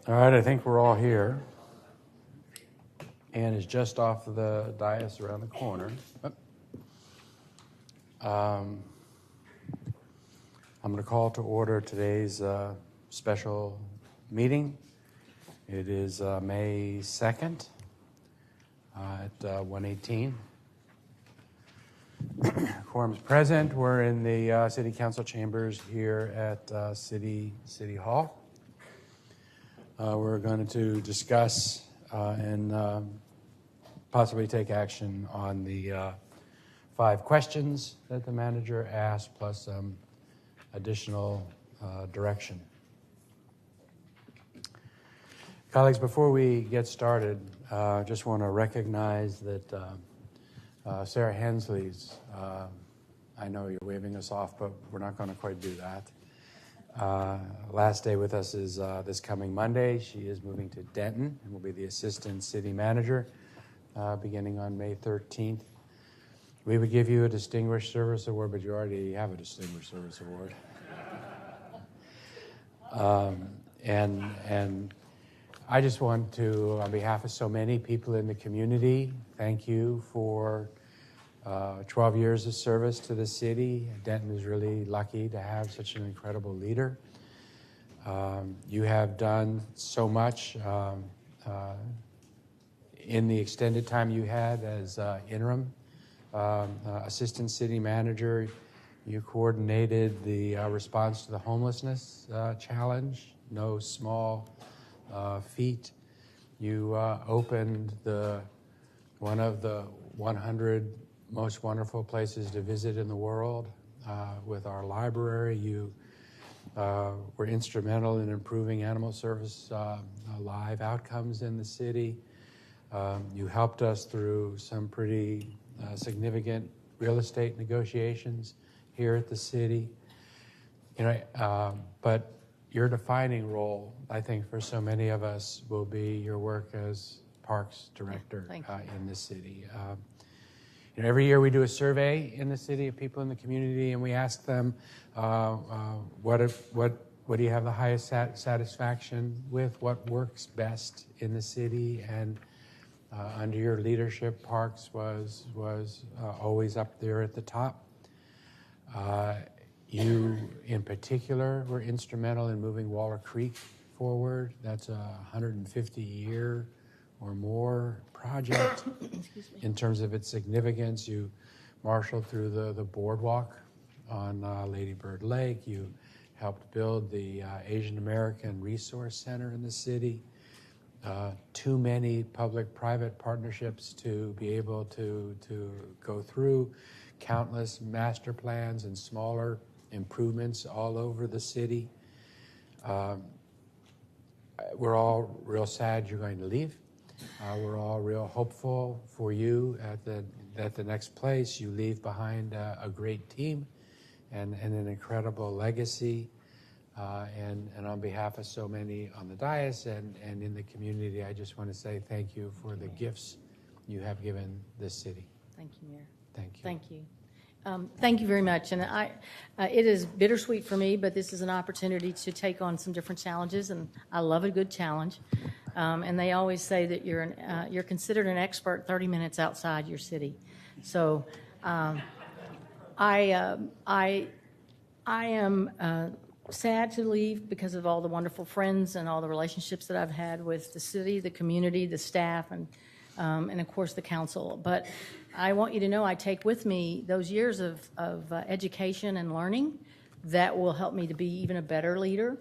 All right, I think we're all here. Ann is just off the dais around the corner. I'm going to call to order today's special meeting. It is May 2nd at 1:18. Quorum's present. We're in the City Council chambers here at City Hall. We're going to discuss and possibly take action on the 5 questions that the manager asked, plus some additional direction. Colleagues, before we get started, I just want to recognize that Sarah Hensley's, I know you're waving us off, but we're not going to quite do that. Last day with us is this coming Monday. She is moving to Denton and will be the Assistant City Manager beginning on May 13th. We would give you a Distinguished Service Award, but you already have a Distinguished Service Award. And I just want to, on behalf of so many people in the community, thank you for 12 years of service to the city. Denton is really lucky to have such an incredible leader. You have done so much in the extended time you had as interim assistant city manager. You coordinated the response to the homelessness challenge, no small feat. You opened one of the 100 most wonderful places to visit in the world with our library. You were instrumental in improving animal service live outcomes in the city. You helped us through some pretty significant real estate negotiations here at the city. But your defining role, I think, for so many of us will be your work as Parks Director in the city. Every year we do a survey in the city of people in the community, and we ask them, what do you have the highest satisfaction with? What works best in the city? And under your leadership, Parks was always up there at the top. You, in particular, were instrumental in moving Waller Creek forward. That's a 150-year or more project. In terms of its significance, you marshaled through the boardwalk on Lady Bird Lake. You helped build the Asian American Resource Center in the city. Too many public-private partnerships to be able to go through, countless master plans and smaller improvements all over the city. We're all real sad you're going to leave. We're all real hopeful for you at the next place. You leave behind a great team and an incredible legacy. And on behalf of so many on the dais and in the community, I just want to say thank you for the gifts you have given this city. Thank you, Mayor. Thank you. Thank you. Thank you very much. And it is bittersweet for me, but this is an opportunity to take on some different challenges, and I love a good challenge. And they always say that you're considered an expert 30 minutes outside your city. So I am sad to leave because of all the wonderful friends and all the relationships that I've had with the city, the community, the staff, and of course the council. But I want you to know I take with me those years of education and learning that will help me to be even a better leader.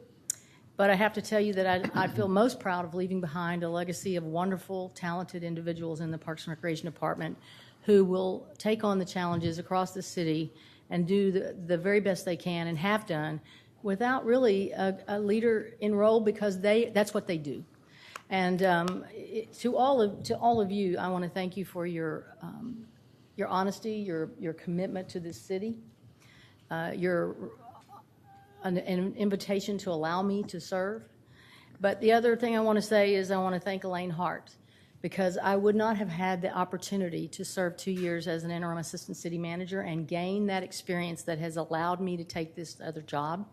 But I have to tell you that I feel most proud of leaving behind a legacy of wonderful, talented individuals in the Parks and Recreation Department who will take on the challenges across the city and do the very best they can and have done without really a leader in role, because that's what they do. And to all of you, I want to thank you for your honesty, your commitment to this city, an invitation to allow me to serve. But the other thing I want to say is I want to thank Elaine Hart, because I would not have had the opportunity to serve 2 years as an interim assistant city manager and gain that experience that has allowed me to take this other job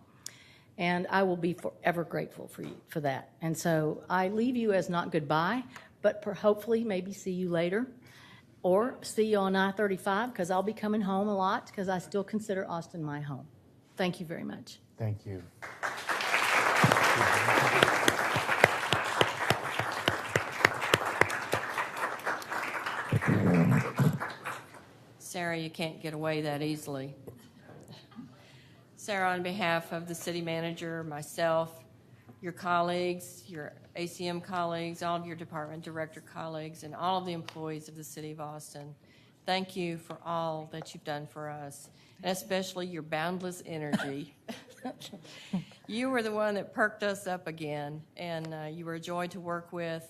And I will be forever grateful for you for that. And so I leave you as not goodbye, but hopefully maybe see you later or see you on I-35 because I'll be coming home a lot because I still consider Austin my home. Thank you very much. Thank you. Sarah, you can't get away that easily. Sarah, on behalf of the city manager, myself, your colleagues, your ACM colleagues, all of your department director colleagues, and all of the employees of the city of Austin, thank you for all that you've done for us, and especially your boundless energy. You were the one that perked us up again, and you were a joy to work with.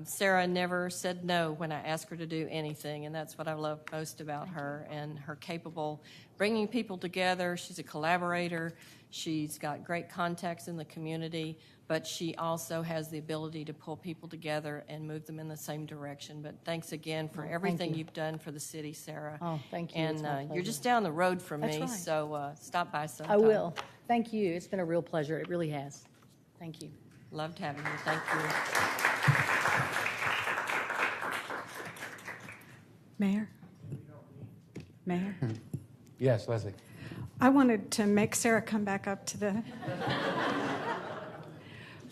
Sarah never said no when I asked her to do anything, and that's what I love most about her and her capable bringing people together. She's a collaborator. She's got great contacts in the community, but she also has the ability to pull people together and move them in the same direction. But thanks again for everything you've done for the city, Sarah. Oh, thank you. And It's my you're pleasure. just down the road from That's me, right. so stop by sometime. I will. Thank you. It's been a real pleasure. It really has. Thank you. Loved having you. Thank you. Mayor? Mayor? Yes, Leslie. I wanted to make Sarah come back up to the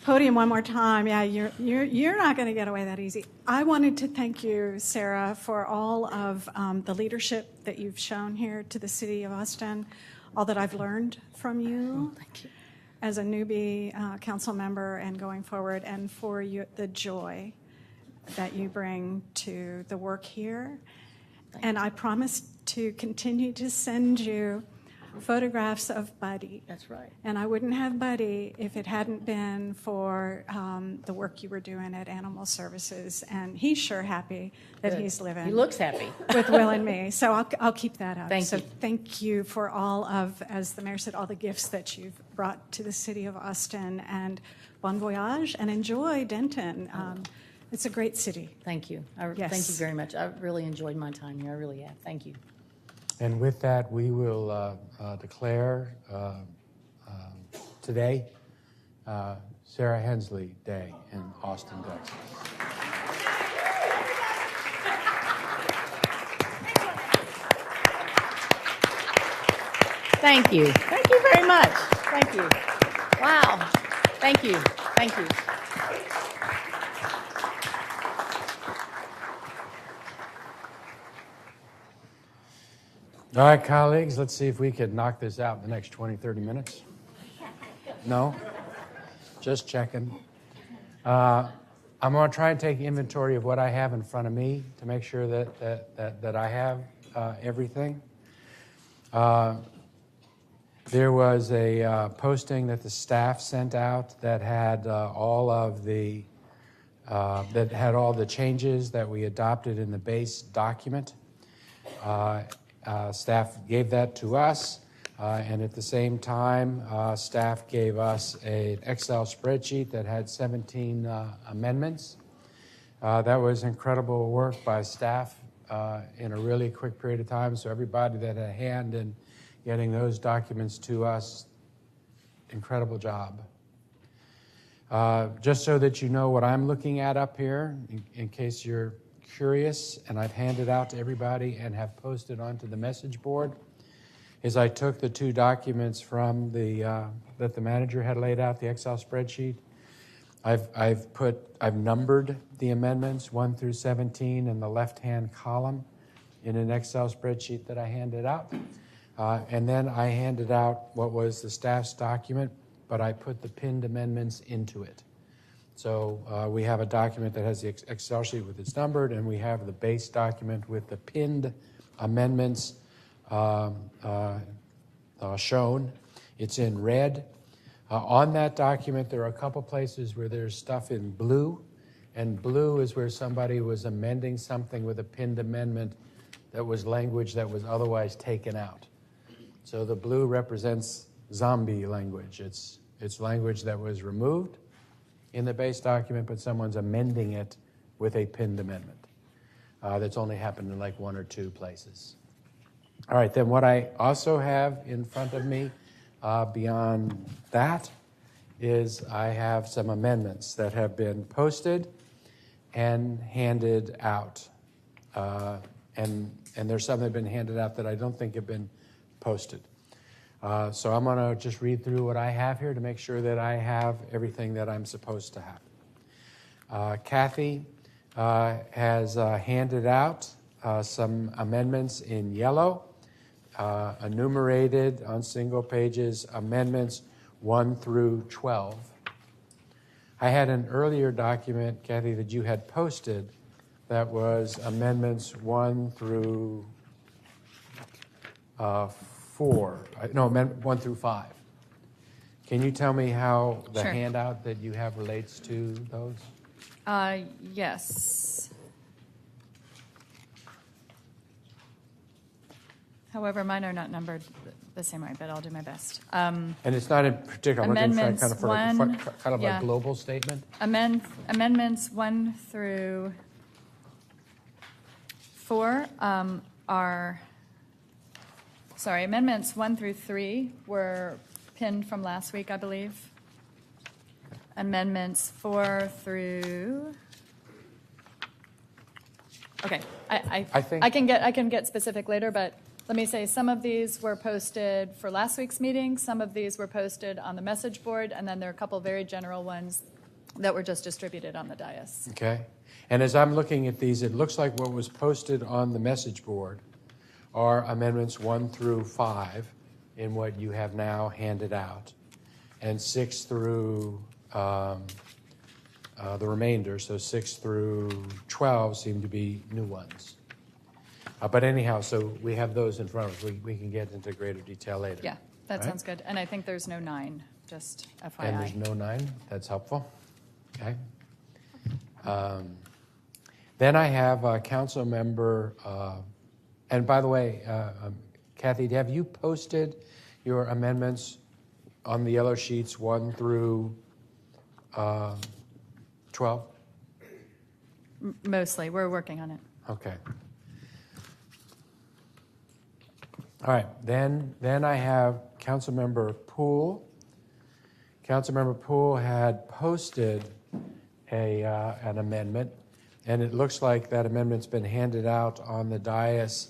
podium one more time. Yeah, you're not going to get away that easy. I wanted to thank you, Sarah, for all of the leadership that you've shown here to the city of Austin, all that I've learned from you. Thank you. As a newbie council member and going forward, and for you, the joy that you bring to the work here. And I promise to continue to send you photographs of Buddy. That's right. And I wouldn't have Buddy if it hadn't been for the work you were doing at Animal Services. And he's sure happy that Good. he's living He looks happy. with Will and me. So I'll keep that up. Thank so you. Thank you for all of, as the mayor said, all the gifts that you've brought to the city of Austin. And bon voyage, and enjoy Denton. It's a great city. Thank you. Yes. Thank you very much. I've really enjoyed my time here. I really have. Thank you. And with that, we will declare today Sarah Hensley Day in Austin, Texas. Thank you. Thank you very much. Thank you. Wow. Thank you. Thank you. All right, colleagues, let's see if we could knock this out in the next 20, 30 minutes. No? Just checking. I'm going to try and take inventory of what I have in front of me to make sure that I have everything. There was a posting that the staff sent out that had all the changes that we adopted in the base document. Staff gave that to us, and at the same time, staff gave us an Excel spreadsheet that had 17 amendments. That was incredible work by staff in a really quick period of time, so everybody that had a hand in getting those documents to us, incredible job. Just so that you know what I'm looking at up here, in case you're curious, and I've handed out to everybody and have posted onto the message board, is I took the two documents from that the manager had laid out, the Excel spreadsheet. I've numbered the amendments 1 through 17 in the left-hand column in an Excel spreadsheet that I handed out. And then I handed out what was the staff's document, but I put the pinned amendments into it. So we have a document that has the Excel sheet with its numbered, and we have the base document with the pinned amendments shown. It's in red. On that document, there are a couple places where there's stuff in blue, and blue is where somebody was amending something with a pinned amendment that was language that was otherwise taken out. So the blue represents zombie language. It's language that was removed in the base document, but someone's amending it with a pinned amendment. That's only happened in like 1 or 2 places. All right, then what I also have in front of me Beyond that is I have some amendments that have been posted and handed out. And there's some that have been handed out that I don't think have been posted. So I'm going to just read through what I have here to make sure that I have everything that I'm supposed to have. Kathy has handed out some amendments in yellow, enumerated on single pages, amendments 1 through 12. I had an earlier document, Kathy, that you had posted that was amendments 1 through 4. No, amendment 1 through 5. Can you tell me how the Sure. handout that you have relates to those? Yes. However, mine are not numbered the same way, but I'll do my best. And it's not in particular. I'm looking for Amendments kind of for one, kind of yeah. a global statement. Amendments 1 through 4 amendments 1 through 3 were pinned from last week, I believe. Amendments 4 through. Okay, I think- I can get specific later, but let me say some of these were posted for last week's meeting, some of these were posted on the message board, and then there are a couple very general ones that were just distributed on the dais. Okay. And as I'm looking at these, it looks like what was posted on the message board are amendments 1 through 5 in what you have now handed out, and 6 through the remainder, so 6 through 12 seem to be new ones. But anyhow, so we have those in front of us. We can get into greater detail later. Yeah, that Right? sounds good. And I think there's no 9, just FYI. And there's no 9. That's helpful. Okay. Then I have council member, and by the way, Kathy, have you posted your amendments on the yellow sheets 1 through 12? Mostly, we're working on it. Okay. All right. Then I have Councilmember Poole. Councilmember Poole had posted an amendment, and it looks like that amendment's been handed out on the dais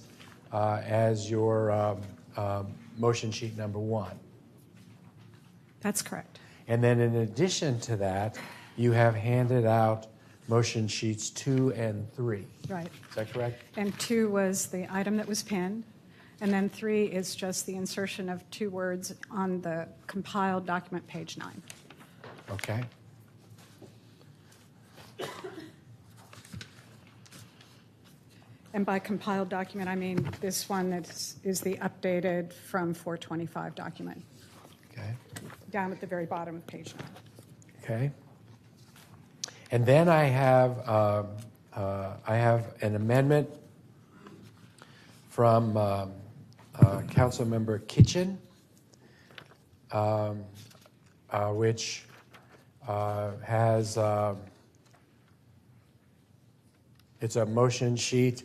as your motion sheet number 1. That's correct. And then in addition to that, you have handed out motion sheets 2 and 3. Right. Is that correct? And 2 was the item that was pinned, and then 3 is just the insertion of 2 words on the compiled document, page 9. Okay. And by compiled document, I mean this one that is the updated from 425 document, Okay. down at the very bottom of page 9. Okay. And then I have an amendment from Councilmember Kitchen, which has it's a motion sheet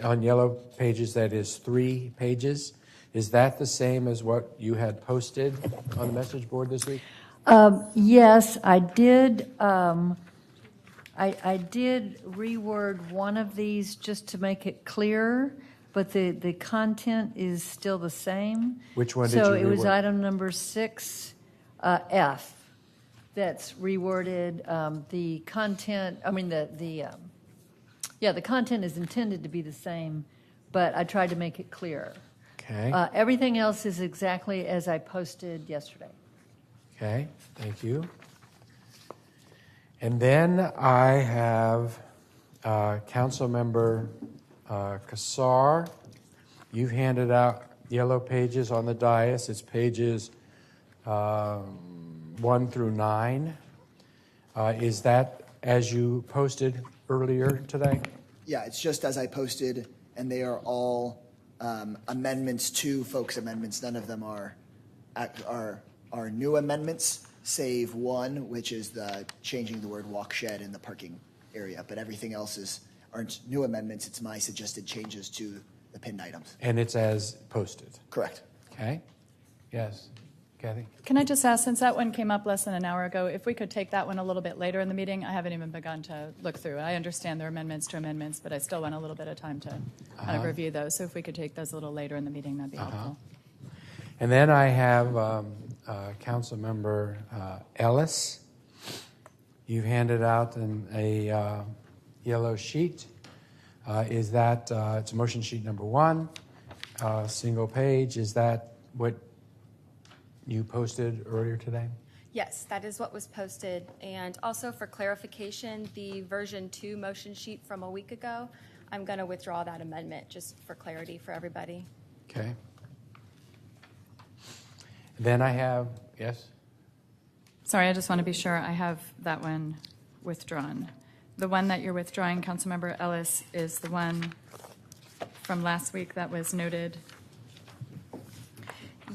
on yellow pages that is 3 pages. Is that the same as what you had posted on the message board this week? Yes, I did. I did reword one of these just to make it clearer, but the content is still the same. Which one did you So it was reword? item number 6, F, that's reworded. The content, I mean, the content is intended to be the same, but I tried to make it clearer. Okay. Everything else is exactly as I posted yesterday. Okay, thank you. And then I have Councilmember Kassar. You've handed out yellow pages on the dais. It's pages 1 through 9. Is that as you posted earlier today? Yeah, it's just as I posted, and they are all amendments to folks' amendments. None of them are new amendments, save one, which is the changing the word walk shed in the parking area. But everything else aren't new amendments. It's my suggested changes to the pinned items. And it's as posted. Correct. Okay? Yes. Kathy? Can I just ask, since that one came up less than an hour ago, if we could take that one a little bit later in the meeting? I haven't even begun to look through it. I understand there are amendments to amendments, but I still want a little bit of time to kind of review those. So if we could take those a little later in the meeting, that'd be helpful. And then I have Councilmember Ellis. You've handed out a yellow sheet. Is that, it's motion sheet number 1, single page. Is that what you posted earlier today? Yes, that is what was posted. And also for clarification, the version 2 motion sheet from a week ago, I'm going to withdraw that amendment just for clarity for everybody. Okay. Then I have, yes? Sorry, I just want to be sure I have that one withdrawn. The one that you're withdrawing, Councilmember Ellis, is the one from last week that was noted.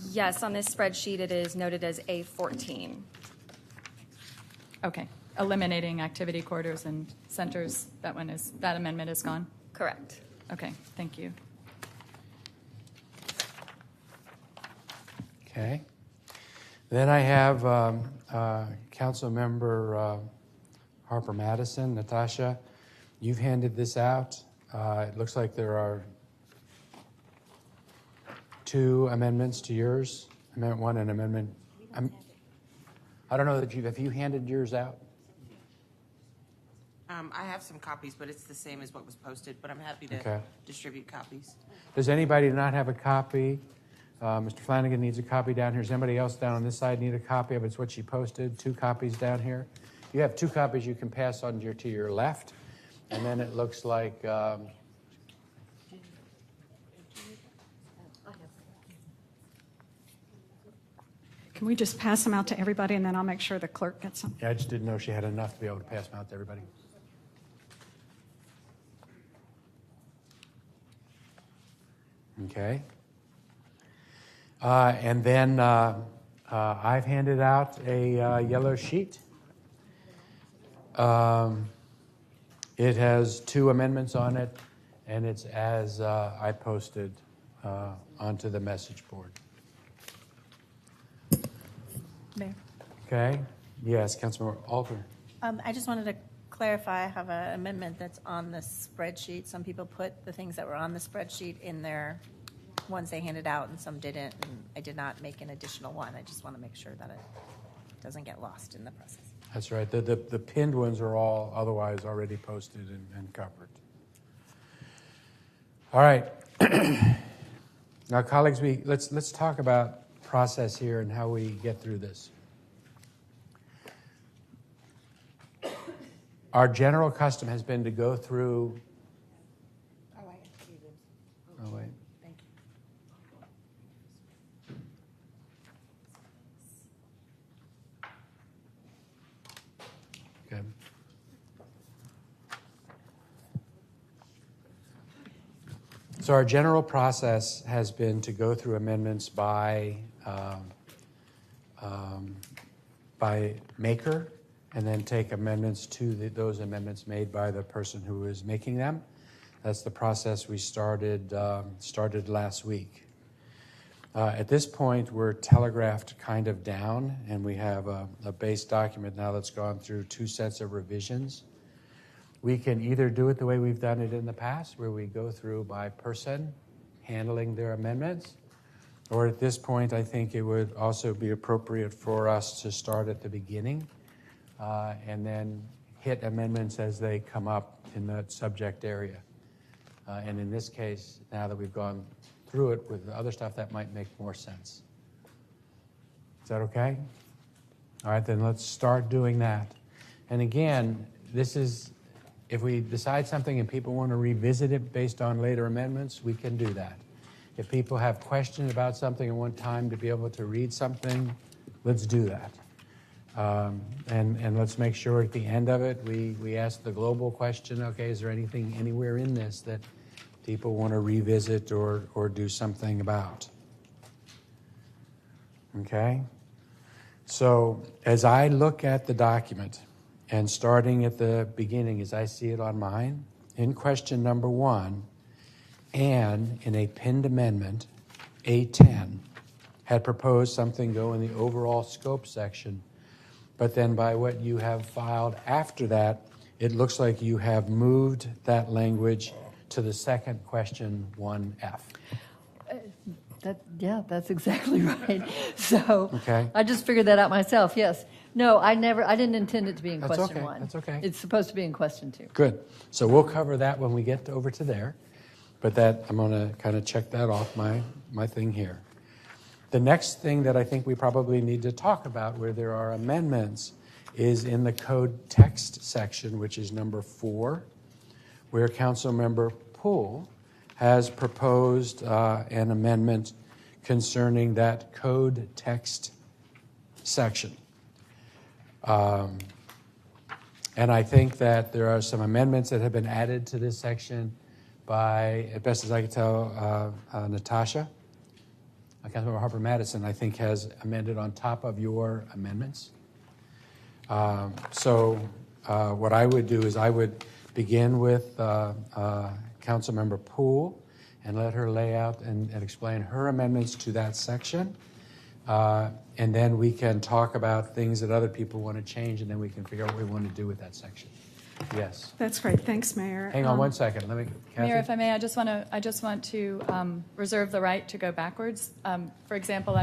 Yes, on this spreadsheet, it is noted as A14. Okay, eliminating activity corridors and centers. That amendment is gone. Correct. Okay, thank you. Okay. Then I have Councilmember Harper Madison. Natasha, you've handed this out. It looks like there are 2 amendments to yours. Amendment 1 and Amendment. I don't know that have you handed yours out? I have some copies, but it's the same as what was posted, but I'm happy to distribute copies. Does anybody not have a copy? Mr. Flanagan needs a copy down here. Does anybody else down on this side need a copy of it? It's what she posted, 2 copies down here. You have 2 copies you can pass on to your left. And then it looks like... Can we just pass them out to everybody, and then I'll make sure the clerk gets them? yeah, I just didn't know she had enough to be able to pass them out to everybody. Okay. And then I've handed out a yellow sheet. It has 2 amendments on it, and it's as I posted onto the message board. Mayor. Okay. Yes, Councilmember Alter. I just wanted to clarify, I have an amendment that's on the spreadsheet. Some people put the things that were on the spreadsheet in their ones they handed out, and some didn't, and I did not make an additional one. I just want to make sure that it doesn't get lost in the process. That's right. The pinned ones are all otherwise already posted and covered. All right. Now, colleagues, let's talk about process here and how we get through this. Our general custom has been to go through. Oh, I see this. Oh, wait. Thank you. Okay. So our general process has been to go through amendments by maker, and then take amendments to those amendments made by the person who is making them. That's the process we started last week. At this point, we're telegraphed kind of down, and we have a base document now that's gone through 2 sets of revisions. We can either do it the way we've done it in the past, where we go through by person handling their amendments, or at this point, I think it would also be appropriate for us to start at the beginning and then hit amendments as they come up in that subject area. And in this case, now that we've gone through it with the other stuff, that might make more sense. Is that okay? All right, then let's start doing that. And again, this is, if we decide something and people want to revisit it based on later amendments, we can do that. If people have questions about something and want time to be able to read something, let's do that. And let's make sure at the end of it, we ask the global question, okay, is there anything anywhere in this that people want to revisit or do something about? Okay? So as I look at the document, and starting at the beginning as I see it on mine, in question number 1, and in a pinned amendment, A10, had proposed something go in the overall scope section, but then by what you have filed after that, it looks like you have moved that language to the second question 1F. Yeah, that's exactly right. So Okay. I just figured that out myself, yes. No, I didn't intend it to be in That's question okay, one. that's okay. It's supposed to be in question two. Good. So we'll cover that when we get over to there. But that, I'm going to kind of check that off my thing here. The next thing that I think we probably need to talk about where there are amendments is in the code text section, which is number 4, where Councilmember Poole has proposed an amendment concerning that code text section. And I think that there are some amendments that have been added to this section by, as best as I can tell, Natasha. Councilmember Harper Madison, I think, has amended on top of your amendments. So what I would do is I would begin with Councilmember Poole and let her lay out and explain her amendments to that section. And then we can talk about things that other people want to change, and then we can figure out what we want to do with that section. Yes. That's great. Thanks, Mayor. Hang on one second. Let me, Kathy? Mayor, if I may, I just want to reserve the right to go backwards. For example,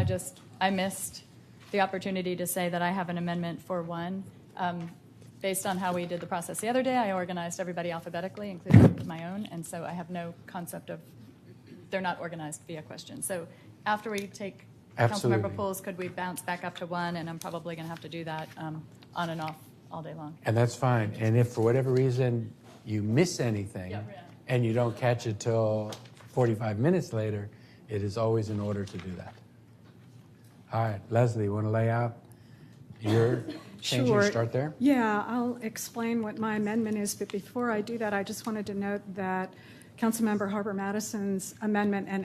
I missed the opportunity to say that I have an amendment for 1. Based on how we did the process the other day, I organized everybody alphabetically, including my own, and so I have no concept of, they're not organized via question. So after we take Absolutely. Councilmember Poole's, could we bounce back up to 1? And I'm probably going to have to do that on and off all day long. And that's fine. And if for whatever reason you miss anything Yeah. and you don't catch it till 45 minutes later, it is always in order to do that. All right, Leslie, you want to lay out your change Sure. and start there? Yeah, I'll explain what my amendment is, but before I do that, I just wanted to note that Councilmember Harper Madison's amendment and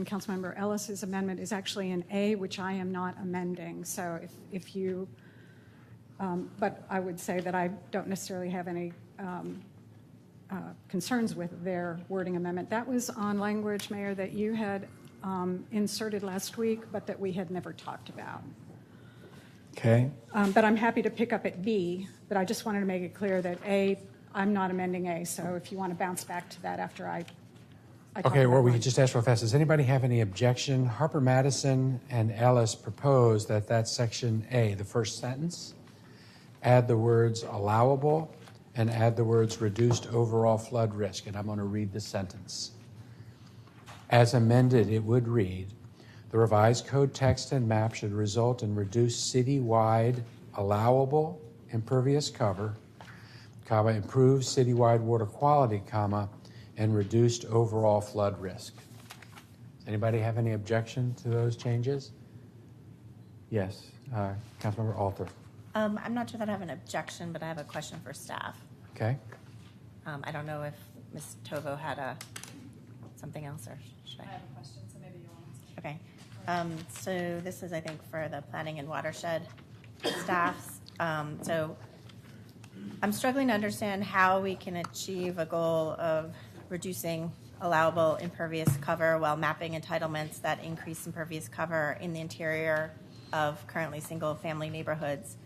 Councilmember Ellis's amendment is actually an A, which I am not amending. So if you, but I would say that I don't necessarily have any concerns with their wording amendment. That was on language, Mayor, that you had inserted last week, but that we had never talked about. Okay. But I'm happy to pick up at B, but I just wanted to make it clear that A, I'm not amending A, so if you want to bounce back to that after I talk Okay, about well, we mine. could just ask real fast. Does anybody have any objection? Harper Madison and Ellis proposed that section A, the first sentence, add the words allowable and add the words reduced overall flood risk. And I'm going to read the sentence. As amended, it would read, the revised code text and map should result in reduced citywide allowable impervious cover, comma, improved citywide water quality, comma, and reduced overall flood risk. Does anybody have any objection to those changes? Yes, Councilmember Alter. I'm not sure that I have an objection, but I have a question for staff. Okay. I don't know if Ms. Tovo had something else, or should I? I have a question, so maybe you'll answer. Okay. So this is, I think, for the planning and watershed staffs. So I'm struggling to understand how we can achieve a goal of reducing allowable impervious cover while mapping entitlements that increase impervious cover in the interior of currently single-family neighborhoods.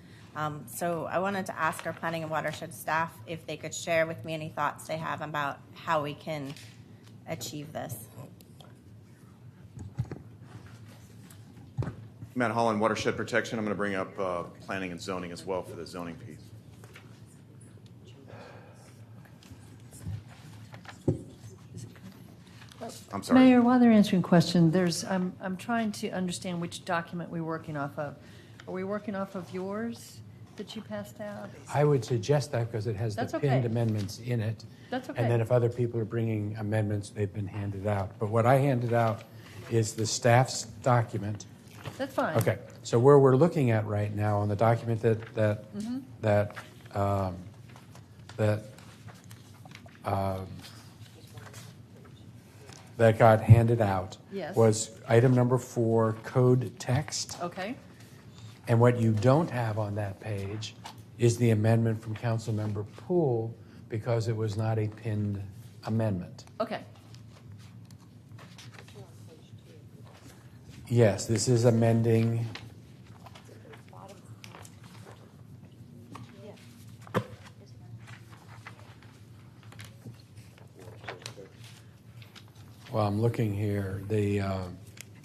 So I wanted to ask our planning and watershed staff if they could share with me any thoughts they have about how we can achieve this. Matt Holland, Watershed Protection. I'm going to bring up planning and zoning as well for the zoning piece. I'm sorry. Mayor, while they're answering questions, I'm trying to understand which document we're working off of. Are we working off of yours that you passed out? I would suggest that because it has the That's pinned okay. amendments in it. That's okay. And then if other people are bringing amendments, they've been handed out. But what I handed out is the staff's document. That's fine. Okay, so where we're looking at right now on the document that got handed out Yes. was item number 4, code text. Okay. And what you don't have on that page is the amendment from Councilmember Poole because it was not a pinned amendment. Okay. Yes, this is amending. Well, I'm looking here.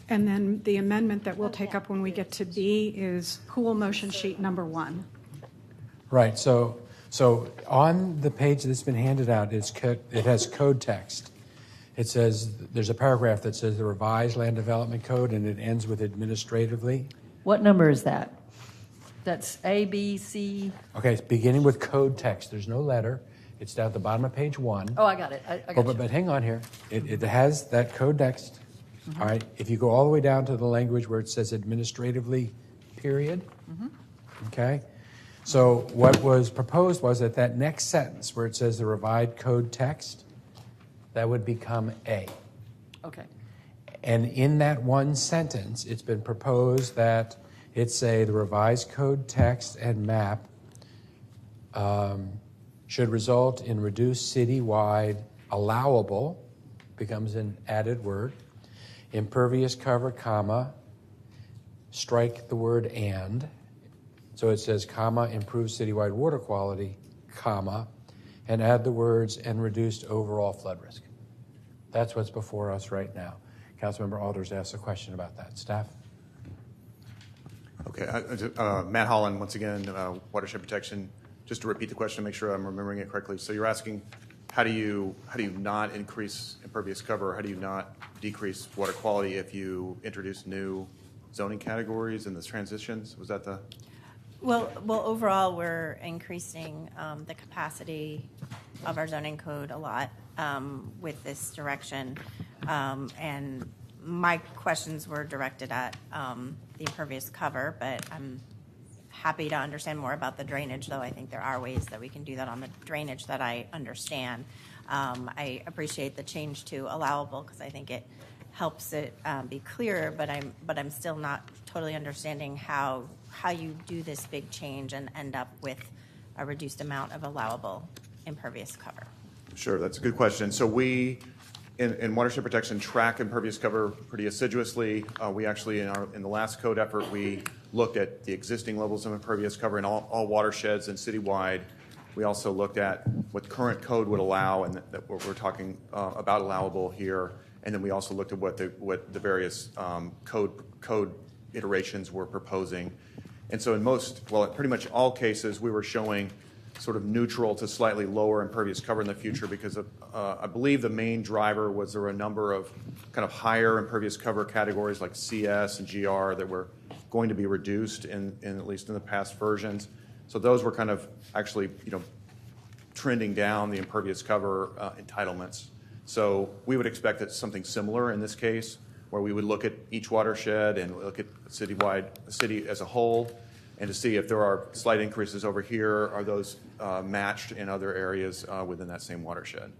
And then the amendment that we'll take up when we get to B is pool motion sheet number 1. Right. So on the page that's been handed out, it has code text. It says there's a paragraph that says the revised land development code, and it ends with administratively. What number is that? That's A, B, C? Okay, it's beginning with code text. There's no letter. It's down at the bottom of page 1. Oh, I got it. I got you. But hang on here. It has that code text. All right. If you go all the way down to the language where it says administratively, period. Okay. So what was proposed was that next sentence where it says the revised code text, that would become A. Okay. And in that one sentence, it's been proposed that it say the revised code text and map should result in reduced citywide allowable, becomes an added word, impervious cover, comma, strike the word and. So it says, comma, improve citywide water quality, comma, and add the words and reduced overall flood risk. That's what's before us right now. Councilmember Alders asked a question about that. Staff? Okay, Matt Holland, once again, watershed protection. Just to repeat the question, make sure I'm remembering it correctly. So you're asking, how do you not increase impervious cover? How do you not decrease water quality if you introduce new zoning categories in the transitions? Was that the? Well, overall, we're increasing the capacity of our zoning code a lot with this direction. And my questions were directed at the impervious cover, but I'm happy to understand more about the drainage, though I think there are ways that we can do that on the drainage that I understand. I appreciate the change to allowable because I think it helps it be clearer, but I'm still not totally understanding how you do this big change and end up with a reduced amount of allowable impervious cover. Sure, that's a good question. So we, in watershed protection, track impervious cover pretty assiduously. We actually, in the last code effort, we looked at the existing levels of impervious cover in all watersheds and citywide. We also looked at what current code would allow, and that we're talking about allowable here. And then we also looked at what the various code iterations were proposing. And so in pretty much all cases, we were showing sort of neutral to slightly lower impervious cover in the future because I believe the main driver was there were a number of kind of higher impervious cover categories like CS and GR that were going to be reduced in at least in the past versions. So those were kind of actually, trending down the impervious cover entitlements. So we would expect that something similar in this case, where we would look at each watershed and look at city as a whole, and to see if there are slight increases over here, are those matched in other areas within that same watershed.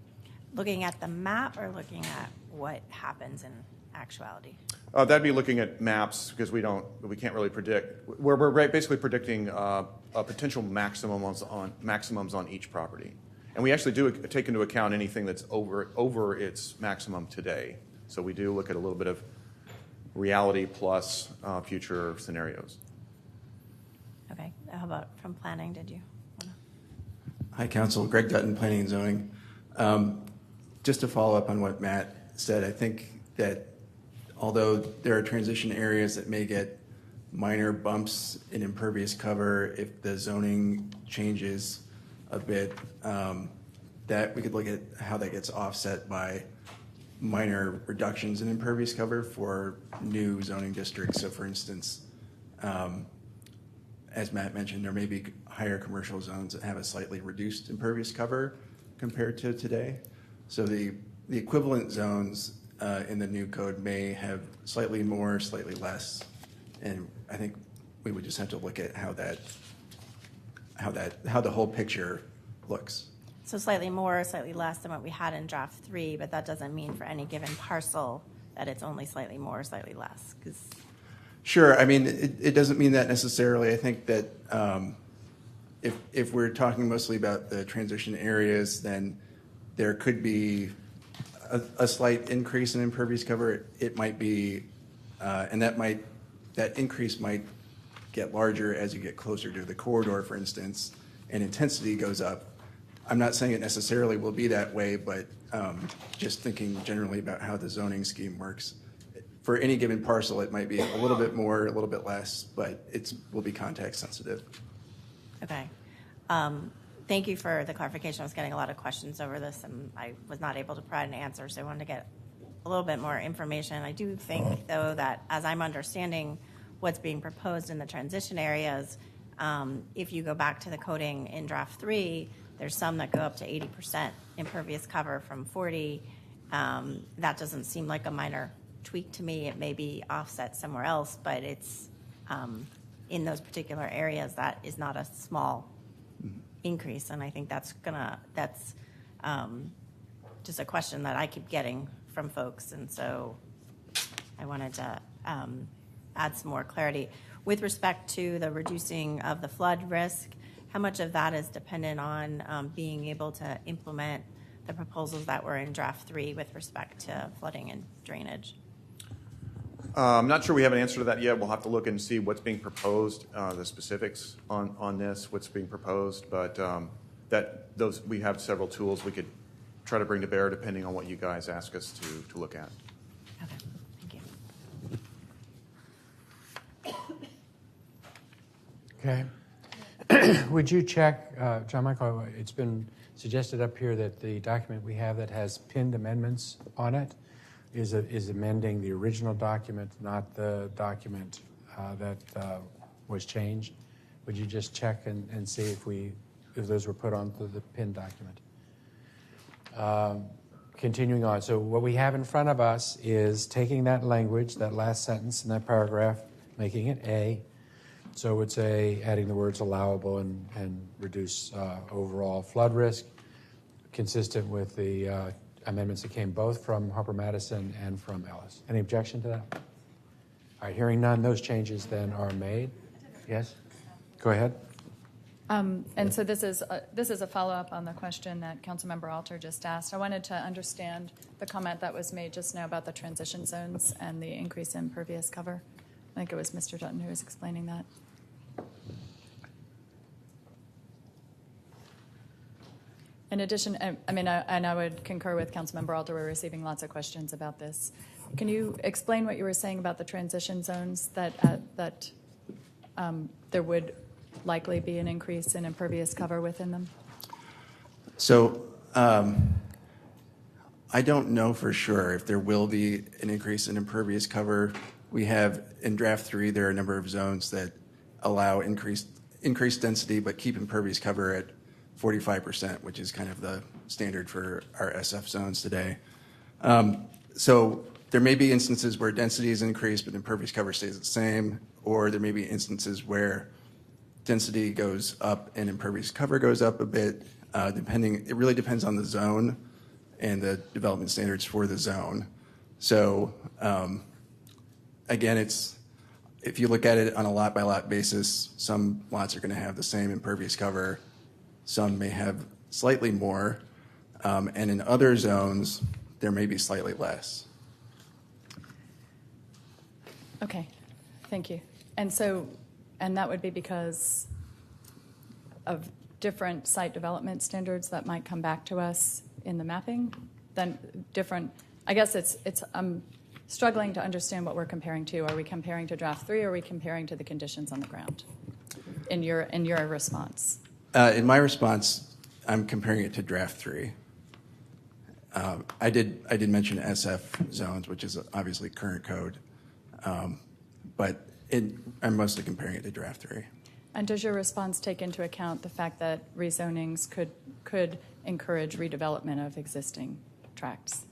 Looking at the map or looking at what happens in actuality? That'd be looking at maps because we can't really predict. We're basically predicting potential maximums on each property, and we actually do take into account anything that's over its maximum today. So we do look at a little bit of reality plus future scenarios. Okay. How about from planning? Did you? Hi, Council. Greg Dutton, Planning and Zoning. Just to follow up on what Matt said, I think that although there are transition areas that may get minor bumps in impervious cover if the zoning changes a bit, that we could look at how that gets offset by minor reductions in impervious cover for new zoning districts. So for instance, as Matt mentioned, there may be higher commercial zones that have a slightly reduced impervious cover compared to today. So the equivalent zones in the new code may have slightly more, slightly less, and I think we would just have to look at how the whole picture looks. So slightly more, slightly less than what we had in draft 3, but that doesn't mean for any given parcel that it's only slightly more or slightly less. Sure. I mean, it doesn't mean that necessarily. I think that if we're talking mostly about the transition areas, then there could be a slight increase in impervious cover. It might be And that increase might get larger as you get closer to the corridor, for instance, and intensity goes up. I'm not saying it necessarily will be that way, but just thinking generally about how the zoning scheme works. For any given parcel, it might be a little bit more, a little bit less, but it will be context sensitive. Okay. Thank you for the clarification. I was getting a lot of questions over this, and I was not able to provide an answer, so I wanted to get a little bit more information. I do think, though, that as I'm understanding what's being proposed in the transition areas, if you go back to the coding in draft 3, there's some that go up to 80% impervious cover from 40. That doesn't seem like a minor tweak to me. It may be offset somewhere else, but it's in those particular areas that is not a small increase, and I think that's just a question that I keep getting from folks, and so I wanted to add some more clarity. With respect to the reducing of the flood risk, how much of that is dependent on being able to implement the proposals that were in draft 3 with respect to flooding and drainage? I'm not sure we have an answer to that yet. We'll have to look and see what's being proposed, the specifics on this, what's being proposed. But we have several tools we could try to bring to bear depending on what you guys ask us to look at. Okay, thank you. Okay. Would you check, John Michael, it's been suggested up here that the document we have that has pinned amendments on it is amending the original document, not the document that was changed. Would you just check and see if those were put onto the pinned document? Continuing on, so what we have in front of us is taking that language, that last sentence in that paragraph, making it A. So it would say adding the words allowable and reduce overall flood risk, consistent with the amendments that came both from Harper-Madison and from Ellis. Any objection to that? All right, hearing none, those changes then are made. Yes? Go ahead. And so this is a follow-up on the question that Councilmember Alter just asked. I wanted to understand the comment that was made just now about the transition zones and the increase in impervious cover. I think it was Mr. Dutton who was explaining that. In addition, I would concur with Councilmember Alter. We're receiving lots of questions about this. Can you explain what you were saying about the transition zones, that there would likely be an increase in impervious cover within them? So I don't know for sure if there will be an increase in impervious cover. We have, in draft 3, there are a number of zones that allow increased density but keep impervious cover at 45%, which is kind of the standard for our SF zones today. So there may be instances where density is increased but impervious cover stays the same, or there may be instances where density goes up and impervious cover goes up a bit, it really depends on the zone and the development standards for the zone. So again, if you look at it on a lot by lot basis, some lots are going to have the same impervious cover, some may have slightly more, and in other zones, there may be slightly less. Okay, thank you. And that would be because of different site development standards that might come back to us in the mapping? Then different, I guess I'm struggling to understand what we're comparing to. Are we comparing to draft 3 or are we comparing to the conditions on the ground in your response? In my response, I'm comparing it to draft 3. I did mention SF zones, which is obviously current code, but I'm mostly comparing it to draft 3. And does your response take into account the fact that rezonings could encourage redevelopment of existing tracts?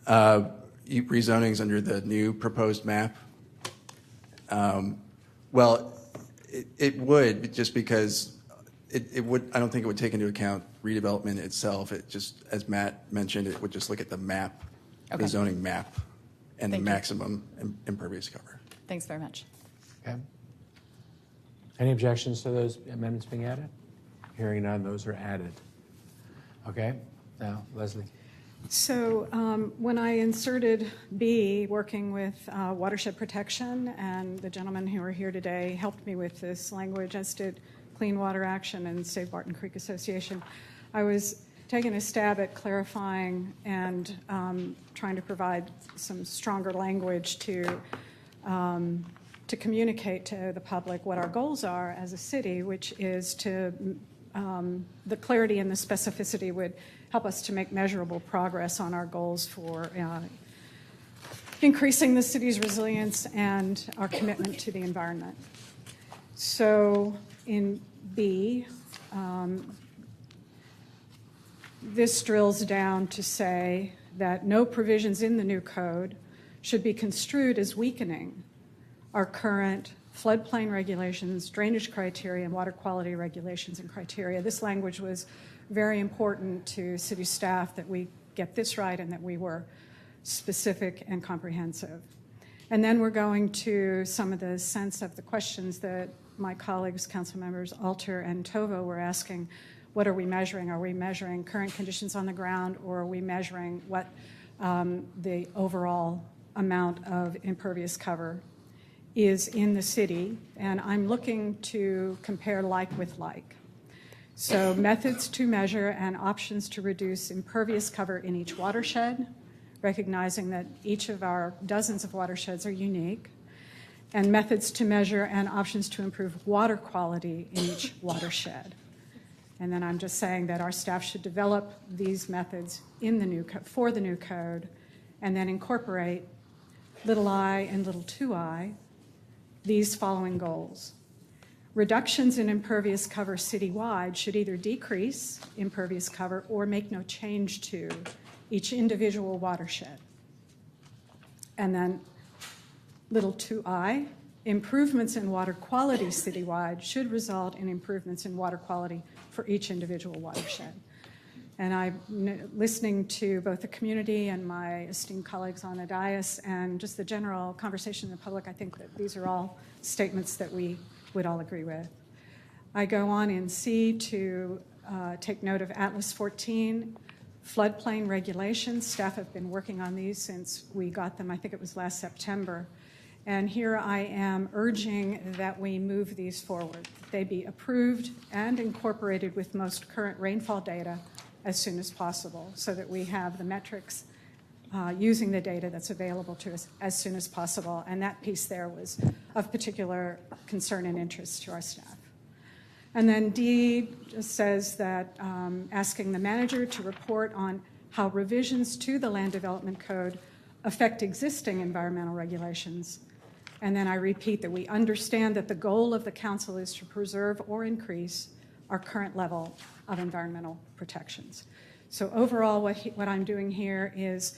Rezonings under the new proposed map? Well, it would, just because it would. I don't think it would take into account redevelopment itself. It just, as Matt mentioned, it would just look at the map, the zoning map, and the maximum impervious cover. Thanks very much. Okay. Any objections to those amendments being added? Hearing none, those are added. Okay. Now, Leslie. So when I inserted B, working with watershed protection, and the gentlemen who are here today helped me with this language, as did Clean Water Action and Save Barton Creek Association, I was taking a stab at clarifying and trying to provide some stronger language to communicate to the public what our goals are as a city, which is to the clarity and the specificity would help us to make measurable progress on our goals for increasing the city's resilience and our commitment to the environment. So in B, this drills down to say that no provisions in the new code should be construed as weakening our current floodplain regulations, drainage criteria, and water quality regulations and criteria. This language was very important to city staff, that we get this right and that we were specific and comprehensive. And then we're going to some of the sense of the questions that my colleagues, council members Alter and Tovo, were asking. What are we measuring? Are we measuring current conditions on the ground, or are we measuring what the overall amount of impervious cover is in the city? And I'm looking to compare like with like. So methods to measure and options to reduce impervious cover in each watershed, recognizing that each of our dozens of watersheds are unique, and methods to measure and options to improve water quality in each watershed. And then I'm just saying that our staff should develop these methods in the new for the new code, and then incorporate little I and little 2I, these following goals. Reductions in impervious cover citywide should either decrease impervious cover or make no change to each individual watershed. And then little 2I, improvements in water quality citywide should result in improvements in water quality for each individual watershed. And I'm listening to both the community and my esteemed colleagues on the dais and just the general conversation in the public. I think that these are all statements that we would all agree with. I go on in C to take note of Atlas 14, floodplain regulations. Staff have been working on these since we got them, I think it was last September. And here I am urging that we move these forward. They be approved and incorporated with most current rainfall data as soon as possible, so that we have the metrics using the data that's available to us as soon as possible. And that piece there was of particular concern and interest to our staff. And then D just says that asking the manager to report on how revisions to the land development code affect existing environmental regulations. And then I repeat that we understand that the goal of the council is to preserve or increase our current level of environmental protections. So overall, what I'm doing here is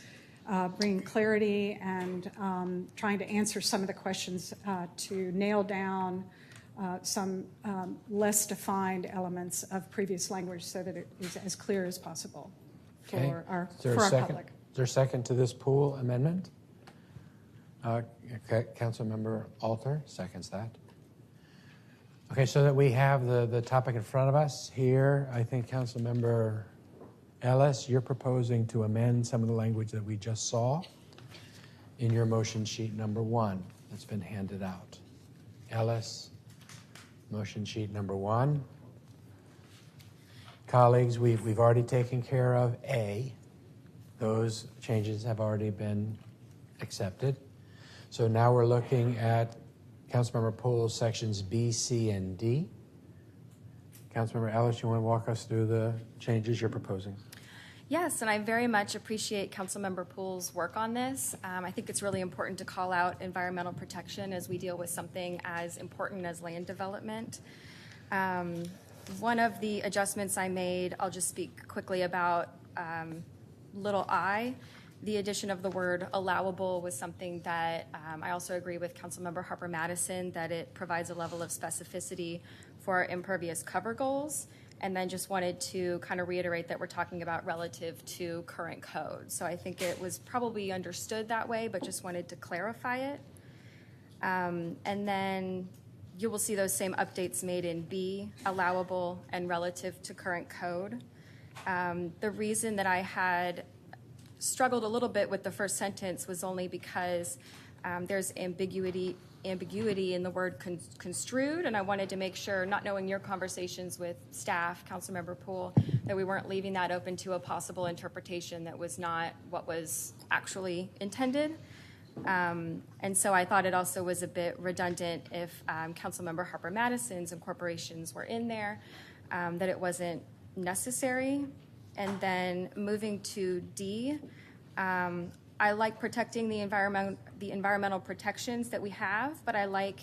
bringing clarity and trying to answer some of the questions to nail down some less defined elements of previous language, so that it is as clear as possible for our public. Is there a second to this pool amendment? Okay, Councilmember Alter seconds that. Okay, so that we have the topic in front of us here, I think Councilmember Ellis, you're proposing to amend some of the language that we just saw in your motion sheet number 1 that's been handed out. Ellis, motion sheet number 1. Colleagues, we've already taken care of A. Those changes have already been accepted. So now we're looking at Councilmember Poole's sections B, C, and D. Councilmember Ellis, you want to walk us through the changes you're proposing? Yes, and I very much appreciate Councilmember Poole's work on this. I think it's really important to call out environmental protection as we deal with something as important as land development. One of the adjustments I made, I'll just speak quickly about little I. The addition of the word allowable was something that I also agree with Councilmember Harper Madison, that it provides a level of specificity for impervious cover goals. And then just wanted to kind of reiterate that we're talking about relative to current code. So I think it was probably understood that way, but just wanted to clarify it. And then you will see those same updates made in B, allowable and relative to current code. The reason that I had struggled a little bit with the first sentence was only because there's ambiguity in the word construed, and I wanted to make sure, not knowing your conversations with staff, Councilmember Poole, that we weren't leaving that open to a possible interpretation that was not what was actually intended. And so I thought it also was a bit redundant if Councilmember Harper Madison's incorporations were in there, that it wasn't necessary. And then moving to D, I like protecting the environmental protections that we have, but I like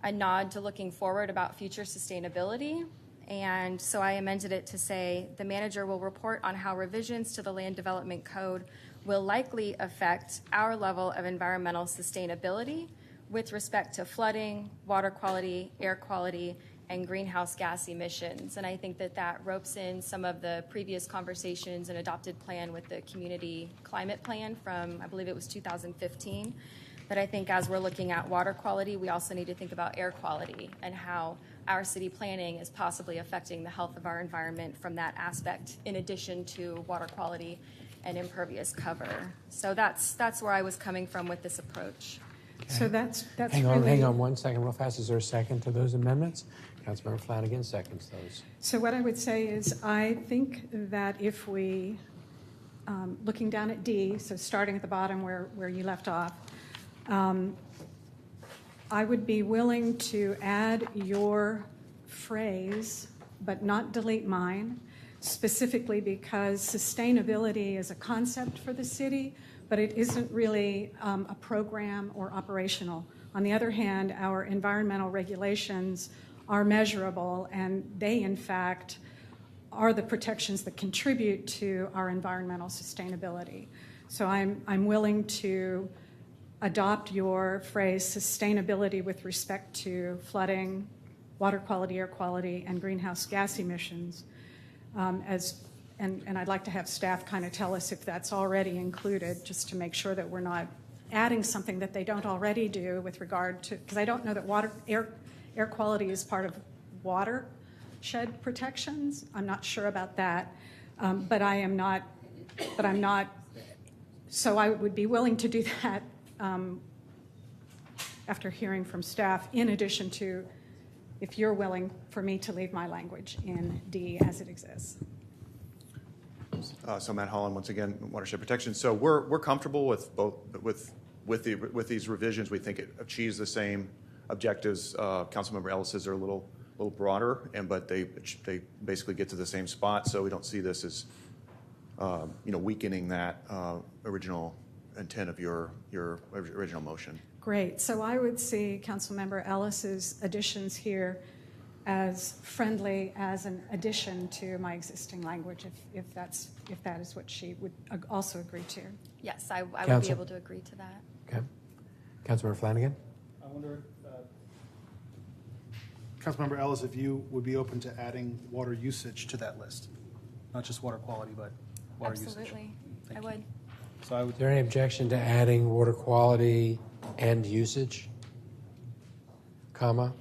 a nod to looking forward about future sustainability. And so I amended it to say the manager will report on how revisions to the Land Development Code will likely affect our level of environmental sustainability with respect to flooding, water quality, air quality, and greenhouse gas emissions. And I think that that ropes in some of the previous conversations and adopted plan with the community climate plan from, I believe it was 2015, that I think as we're looking at water quality, we also need to think about air quality and how our city planning is possibly affecting the health of our environment from that aspect, in addition to water quality and impervious cover. So that's where I was coming from with this approach. So that's Hang on 1 second real fast. Is there a second to those amendments? Councilmember Flanagan seconds those. So what I would say is I think that if we, looking down at D, so starting at the bottom where you left off, I would be willing to add your phrase, but not delete mine, specifically because sustainability is a concept for the city, but it isn't really a program or operational. On the other hand, our environmental regulations are measurable, and they, in fact, are the protections that contribute to our environmental sustainability. So I'm willing to adopt your phrase, sustainability with respect to flooding, water quality, air quality, and greenhouse gas emissions, and I'd like to have staff kind of tell us if that's already included, just to make sure that we're not adding something that they don't already do with regard to, because I don't know that air quality is part of watershed protections. I'm not sure about that, but I'm not, so I would be willing to do that after hearing from staff, in addition to if you're willing for me to leave my language in D as it exists. So Matt Holland, once again, Watershed Protection. So we're comfortable with both with these revisions. We think it achieves the same objectives. Councilmember Ellis's are a little broader, but they basically get to the same spot. So we don't see this as weakening that original intent of your original motion. Great. So I would see Councilmember Ellis's additions here as friendly as an addition to my existing language, if that is what she would also agree to. Yes, I would be able to agree to that. Okay. Councilmember Flanagan? I wonder, Councilmember Ellis, if you would be open to adding water usage to that list, not just water quality, but water usage. Absolutely, I would. So I would. Is there any objection to adding water quality and usage, comma?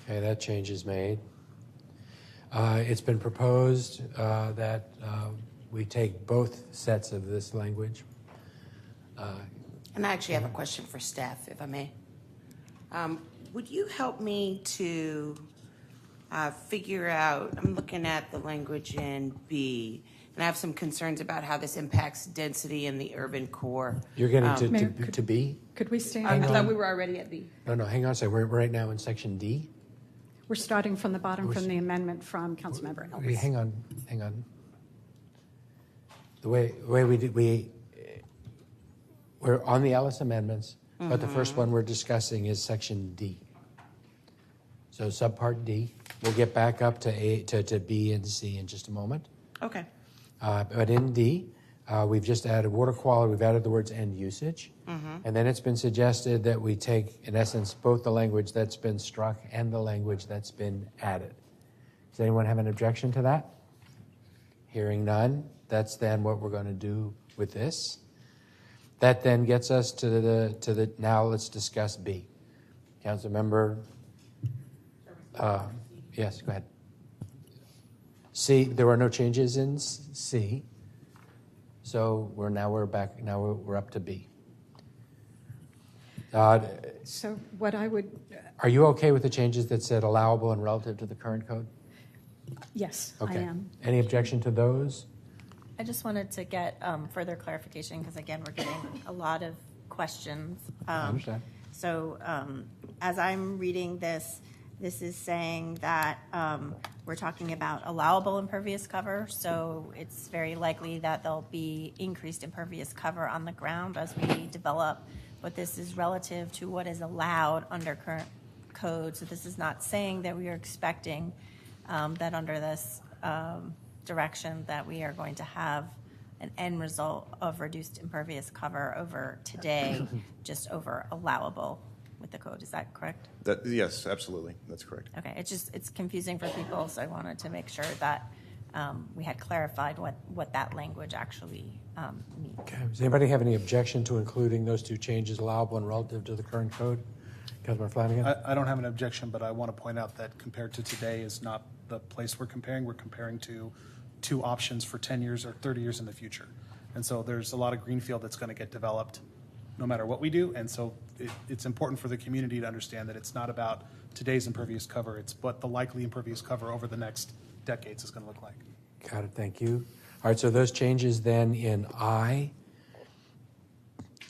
Okay, that change is made. It's been proposed that we take both sets of this language. And I actually have a question for staff, if I may. Would you help me to figure out, I'm looking at the language in B, and I have some concerns about how this impacts density in the urban core. You're getting to B? Could we stay I on thought D? we were already at B. No, hang on a second. We're right now in section D. We're starting from the bottom from the amendment from Councilmember Ellis. Hang on. The way we did, we're on the Ellis amendments, but the first one we're discussing is section D. So subpart D. We'll get back up to B and C in just a moment. Okay. But in D, we've just added water quality. We've added the words "and usage," and then it's been suggested that we take, in essence, both the language that's been struck and the language that's been added. Does anyone have an objection to that? Hearing none, that's then what we're going to do with this. That then gets us to the now let's discuss B. Councilmember, yes, go ahead. C, there are no changes in C. So we're up to B. So what I would, Are you okay with the changes that said allowable and relative to the current code? yes, I Okay. am. Any objection to those? I just wanted to get further clarification because, again, we're getting a lot of questions. I understand. So as I'm reading this, this is saying that we're talking about allowable impervious cover. So it's very likely that there'll be increased impervious cover on the ground as we develop. But this is relative to what is allowed under current code. So this is not saying that we are expecting that under this direction that we are going to have an end result of reduced impervious cover over today, just over allowable with the code. Is that correct? Yes, absolutely. That's correct. Okay, it's confusing for people, so I wanted to make sure that we had clarified what that language actually means. Okay. Does anybody have any objection to including those two changes, allowable and relative to the current code? Councilmember Flanagan? I don't have an objection, but I want to point out that compared to today is not the place we're comparing. We're comparing to two options for 10 years or 30 years in the future. And so there's a lot of greenfield that's going to get developed no matter what we do. And so it's important for the community to understand that it's not about today's impervious cover. It's what the likely impervious cover over the next decades is going to look like. Got it. Thank you. All right. So those changes then in I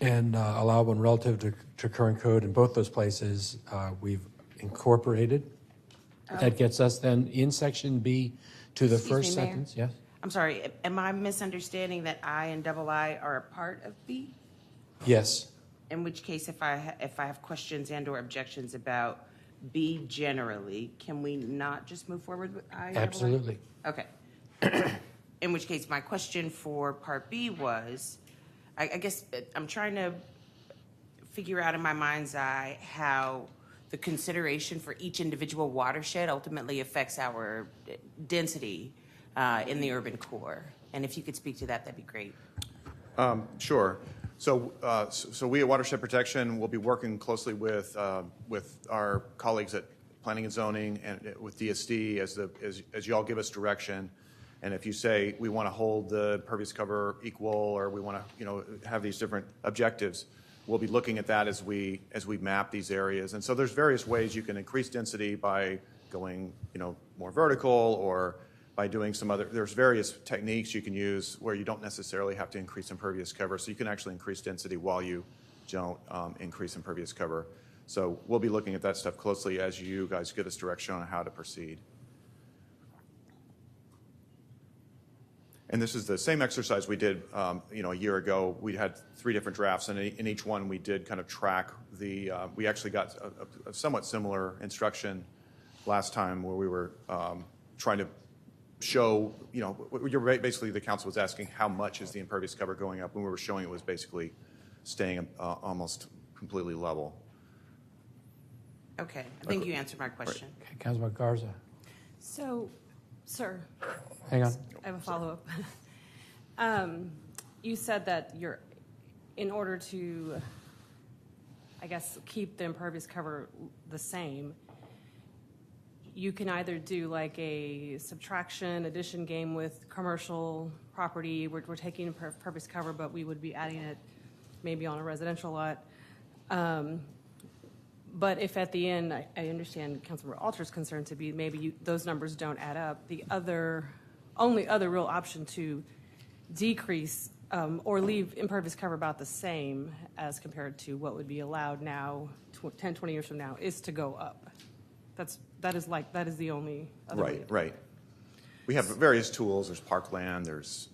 and allowable and relative to current code in both those places we've incorporated. That gets us then in section B to the Excuse first me, Mayor? sentence. Yes. I'm sorry, am I misunderstanding that I and double I are a part of B? Yes. In which case, if I have questions and or objections about B generally, can we not just move forward with I? Absolutely. Okay. In which case, my question for part B was, I guess I'm trying to figure out in my mind's eye how the consideration for each individual watershed ultimately affects our density in the urban core. And if you could speak to that, that'd be great. Sure. So we at Watershed Protection will be working closely with our colleagues at Planning and Zoning and with DSD as you all give us direction. And if you say we want to hold the impervious cover equal, or we want to have these different objectives, we'll be looking at that as we map these areas. And so there's various ways you can increase density by going more vertical, or by doing some other. There's various techniques you can use where you don't necessarily have to increase impervious cover, so you can actually increase density while you don't increase impervious cover. So we'll be looking at that stuff closely as you guys give us direction on how to proceed. And this is the same exercise we did, a year ago. We had 3 different drafts, and in each one we did kind of track the. We actually got a somewhat similar instruction last time, where we were trying to show. Basically the council was asking how much is the impervious cover going up, and we were showing it was basically staying almost completely level. Okay, I think you answered my question. Okay. Councilmember Garza. So, sir. Hang on. I have a follow-up. You said that in order to, I guess, keep the impervious cover the same, you can either do like a subtraction, addition game with commercial property. We're taking impervious cover, but we would be adding it maybe on a residential lot. But if at the end, I understand Councilmember Alter's concern to be maybe those numbers don't add up, the only other real option to decrease or leave impervious cover about the same as compared to what would be allowed now, 10, 20 years from now, is to go up. That is the only other way. Right. We have various tools. There's parkland. There's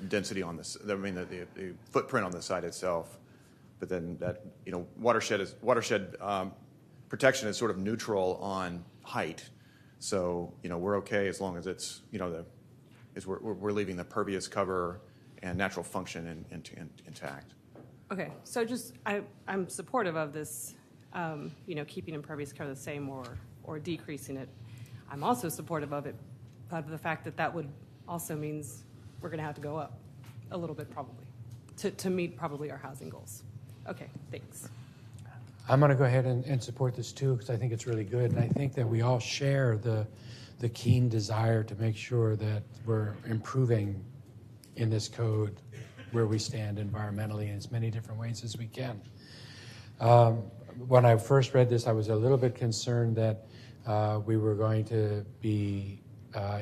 density on this. I mean, the footprint on the site itself. But then that watershed protection is sort of neutral on height. So we're okay as long as it's we're leaving the pervious cover and natural function intact. Okay, so I'm supportive of this, keeping impervious cover the same or decreasing it. I'm also supportive of the fact that would also means we're going to have to go up a little bit probably to meet probably our housing goals. Okay, thanks. I'm going to go ahead and support this too, because I think it's really good. And I think that we all share the keen desire to make sure that we're improving in this code where we stand environmentally in as many different ways as we can. When I first read this, I was a little bit concerned that we were going to be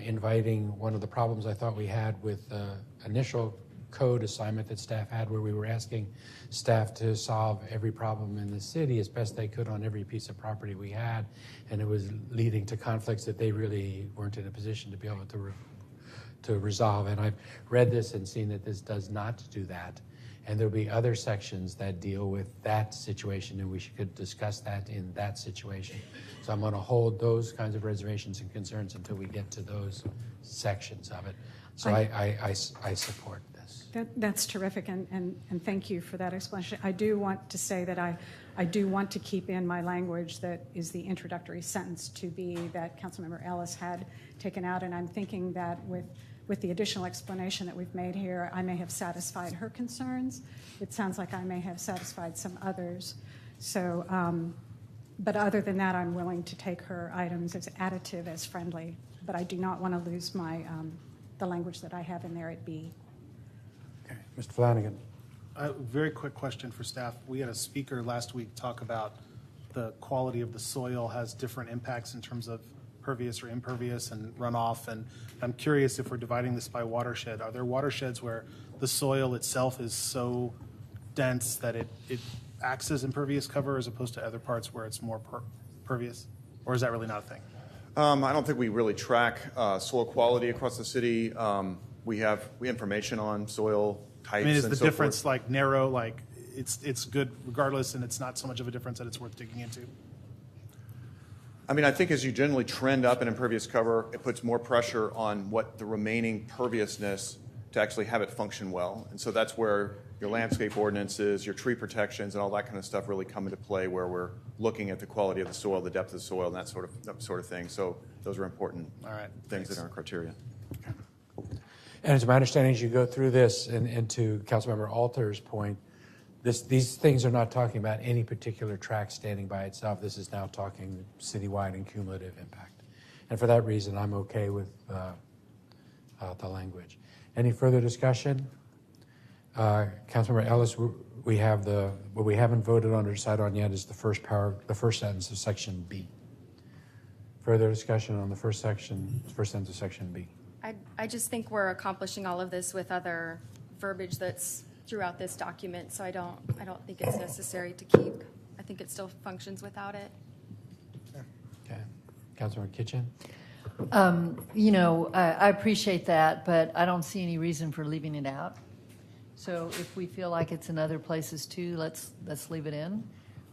inviting one of the problems I thought we had with the initial code assignment that staff had, where we were asking staff to solve every problem in the city as best they could on every piece of property we had, and it was leading to conflicts that they really weren't in a position to be able to resolve. And I've read this and seen that this does not do that, and there'll be other sections that deal with that situation, and we could discuss that in that situation. So I'm going to hold those kinds of reservations and concerns until we get to those sections of it. So I support this. That's terrific, and thank you for that explanation. I do want to say that I do want to keep in my language that is the introductory sentence to be that Councilmember Ellis had taken out, and I'm thinking that with the additional explanation that we've made here, I may have satisfied her concerns. It sounds like I may have satisfied some others. So, but other than that, I'm willing to take her items as additive, as friendly, but I do not want to lose my the language that I have in there at B. Okay, Mr. Flanagan. A very quick question for staff. We had a speaker last week talk about the quality of the soil has different impacts in terms of pervious or impervious and runoff, and I'm curious if we're dividing this by watershed. Are there watersheds where the soil itself is so dense that it acts as impervious cover as opposed to other parts where it's more pervious? Or is that really not a thing? I don't think we really track soil quality across the city. We have information on soil types. I mean, is and the so difference forth. like narrow, like it's good regardless, and it's not so much of a difference that it's worth digging into? I mean, I think as you generally trend up in impervious cover, it puts more pressure on what the remaining perviousness to actually have it function well. And so that's where your landscape ordinances, your tree protections, and all that kind of stuff really come into play, where we're looking at the quality of the soil, the depth of the soil, and that sort of thing. So those are important things in our criteria. And it's my understanding as you go through this, and to Councilmember Alter's point, these things are not talking about any particular tract standing by itself. This is now talking citywide and cumulative impact. And for that reason, I'm okay with the language. Any further discussion? Councilmember Ellis, we have what we haven't voted on or decided on yet is the first sentence of section B. Further discussion on the first sentence of section B. I just think we're accomplishing all of this with other verbiage that's throughout this document, so I don't think it's necessary to keep. I think it still functions without it. Okay. Councilmember Kitchen? I appreciate that, but I don't see any reason for leaving it out. So if we feel like it's in other places too, let's leave it in.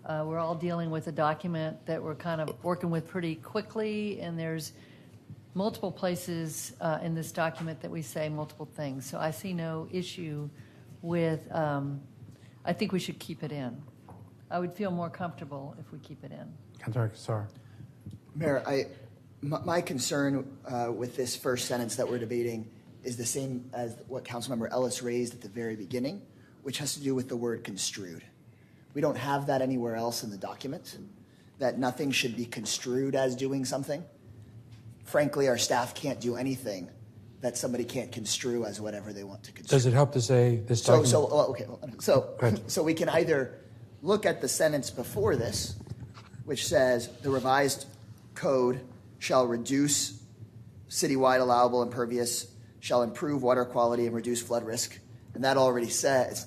We're all dealing with a document that we're kind of working with pretty quickly, and there's multiple places in this document that we say multiple things. So I see no issue with, I think we should keep it in. I would feel more comfortable if we keep it in. Councilmember Kassar. Mayor, my concern with this first sentence that we're debating is the same as what Councilmember Ellis raised at the very beginning, which has to do with the word construed. We don't have that anywhere else in the document, that nothing should be construed as doing something. Frankly, our staff can't do anything that somebody can't construe as whatever they want to construe. Does it help to say this document? So we can either look at the sentence before this, which says the revised code shall reduce citywide allowable impervious, shall improve water quality and reduce flood risk, and that already says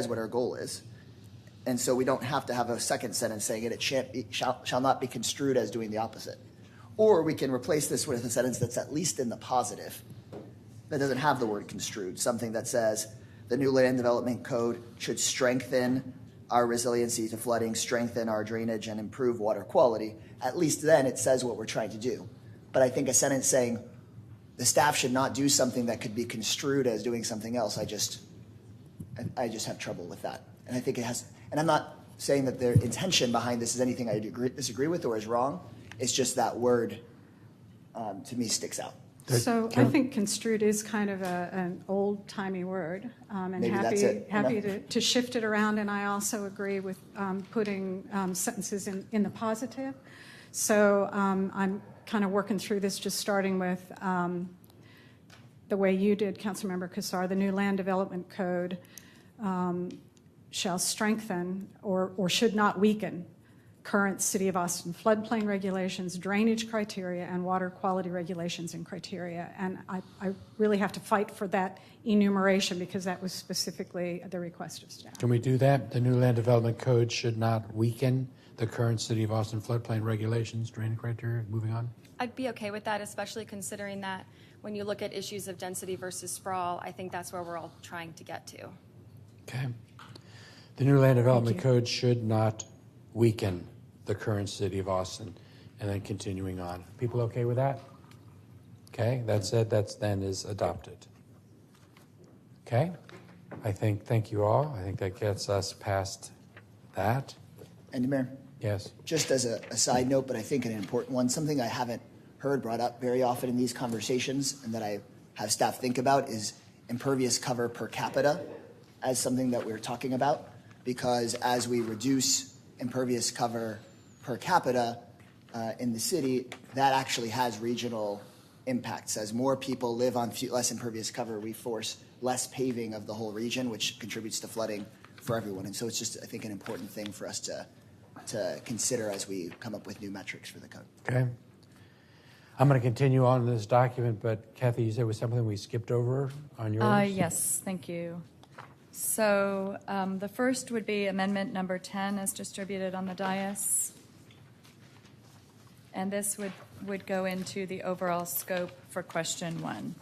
what our goal is. And so we don't have to have a second sentence saying it shall not be construed as doing the opposite. Or we can replace this with a sentence that's at least in the positive, that doesn't have the word construed, something that says the new land development code should strengthen our resiliency to flooding, strengthen our drainage, and improve water quality. At least then it says what we're trying to do. But I think a sentence saying the staff should not do something that could be construed as doing something else, I just have trouble with that. And I think it has, and I'm not saying that their intention behind this is anything I disagree with or is wrong. It's just that word, to me, sticks out. So I think construed is kind of an old-timey word, and Maybe that's it. happy to shift it around. And I also agree with putting sentences in the positive. So I'm kind of working through this, just starting with the way you did, Councilmember Kassar, the new land development code shall strengthen or should not weaken current City of Austin floodplain regulations, drainage criteria, and water quality regulations and criteria. And I really have to fight for that enumeration because that was specifically the request of staff. Can we do that? The new land development code should not weaken the current City of Austin floodplain regulations, drainage criteria. Moving on. I'd be okay with that, especially considering that when you look at issues of density versus sprawl, I think that's where we're all trying to get to. Okay. The new land development code should not weaken the current City of Austin. And then continuing on. People okay with that? Okay, that's it. That's then is adopted. Okay. Thank you all. I think that gets us past that. And Mayor, Yes. just as a side note, but I think an important one, something I haven't heard brought up very often in these conversations and that I have staff think about is impervious cover per capita as something that we're talking about, because as we reduce impervious cover per capita in the city, that actually has regional impacts. As more people live on less impervious cover, we force less paving of the whole region, which contributes to flooding for everyone. And so it's just, I think, an important thing for us to consider as we come up with new metrics for the code. Okay. I'm going to continue on this document, but Kathy, you said it was something we skipped over on yours? Yes, thank you. So the first would be amendment number 10 as distributed on the dais. And this would go into the overall scope for question 1.